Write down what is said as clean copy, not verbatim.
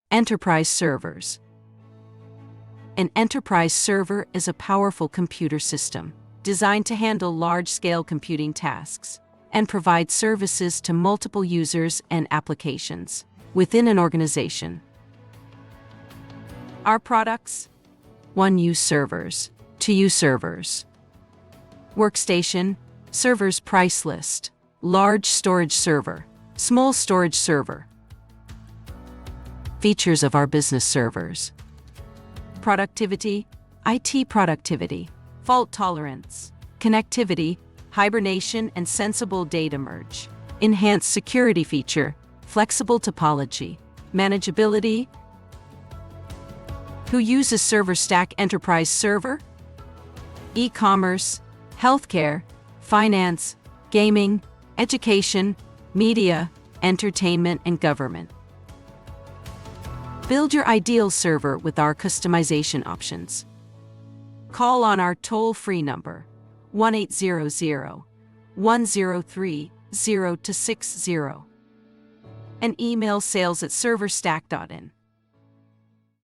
Enterprise servers. An enterprise server is a powerful computer system designed to handle large-scale computing tasks and provide services to multiple users and applications within an organization. Our products: 1U servers, 2U servers. Workstation, servers price list, large storage server, small storage server. Features of our business servers: productivity, IT productivity, fault tolerance, connectivity, hibernation and sensible data merge, enhanced security feature, flexible topology, manageability. Who uses Serverstack Enterprise Server? E-commerce, healthcare, finance, gaming, education, media, entertainment, and government. Build your ideal server with our customization options. Call on our toll-free number, 1-800-103-0260, and email sales@serverstack.in.